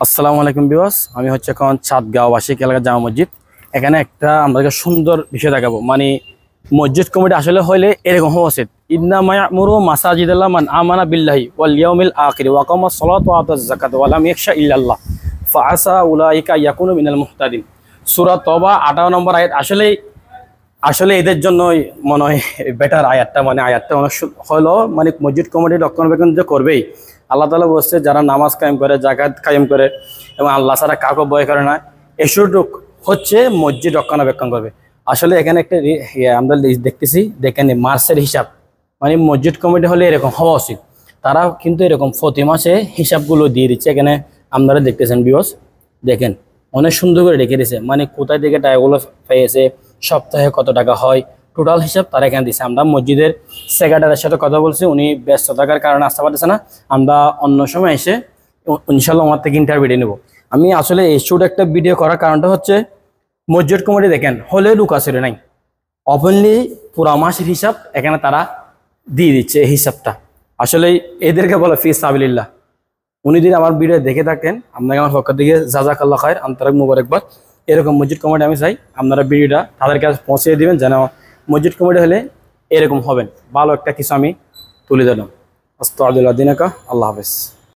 আসসালামু আলাইকুম ভিউয়ার্স, আমি হচ্ছে এখন চাঁদগাঁও আশিক এলাকা জামা মসজিদ। এখানে একটা আমাদেরকে সুন্দর বিষয় দেখাবো, মানে মসজিদ কমিটি আসলে হইলে এরকম হওয়া উচিত। ইন্নামা ইয়ামুরু মাসাজিদাল্লাহ মান আমানা বিল্লাহি ওয়াল ইয়াউমিল আখির ওয়া আকামাস সালাতা ওয়া আতাজ যাকাত ওয়া লাম ইয়াখশা ইল্লাল্লাহ ফাআসা উলাইকা ইয়াকুনু মিনাল মুহতাদিন। সূরা তওবা 58 নম্বর আয়াত। আসলে এদের জন্যই মনে হয় বেটার আয়াতটা, মানে আয়াতটা অনেক হলো, মানে মসজিদ কমিটি রক্ষণাবেক্ষণ যে করবেই। আল্লাহ তাআলা বলছে যারা নামাজ কায়েম করে, যাকাত কায়েম করে এবং আল্লাহ ছাড়া কাউকে ভয় করে না, এসব হচ্ছে মসজিদ রক্ষণাবেক্ষণ করবে। আসলে এখানে একটা আমরা দেখতেছি, দেখেন মার্চের হিসাব, মানে মসজিদ কমিটি হলে এরকম হওয়া উচিত। তারা কিন্তু এরকম প্রতি মাসে হিসাবগুলো দিয়ে দিচ্ছে। এখানে আপনারা দেখতেছেন ভিউয়ার্স, দেখেন অনেক সুন্দর করে রেখে দিয়েছে, মানে কোথায় থেকে টাকাগুলো পেয়েছে, সপ্তাহে কত টাকা হয়, টোটাল হিসাব তারা এখানে দিচ্ছে। আমরা মসজিদের সেক্রেটারির সাথে কথা বলছি, উনি ব্যস্ত থাকার কারণে আসতে পারতেছে না। আমরা অন্য সময় এসে ইনশাল্লাহ ওনার থেকে ইন্টারভিউ নেব। আমি আসলে এই শুট একটা ভিডিও করার কারণটা হচ্ছে, মসজিদ কমিটি দেখেন হলে লুকাছড়ে নাই, ওপেনলি পুরা মাসের হিসাব এখানে তারা দিয়ে দিচ্ছে। এই হিসাবটা আসলে এদেরকে বলে ফি সাবিলিল্লাহ। উনি যদি আমার ভিডিও দেখে থাকেন, আপনাকে আমার পক্ষ থেকে জাযাকাল্লাহ খায়র, আন্তরিক মুবারকবাদ। এরকম মসজিদ কমিটি আমি চাই আপনারা ভিডিওটা তাদের কাছে পৌঁছে দিবেন, যেন মসজিদ কমিটি হলে এরকম হবেন। ভালো একটা কিছু আমি তুলে দিলাম। আস্তাগফিরুল্লাহ দিনাকা। আল্লাহ হাফেজ।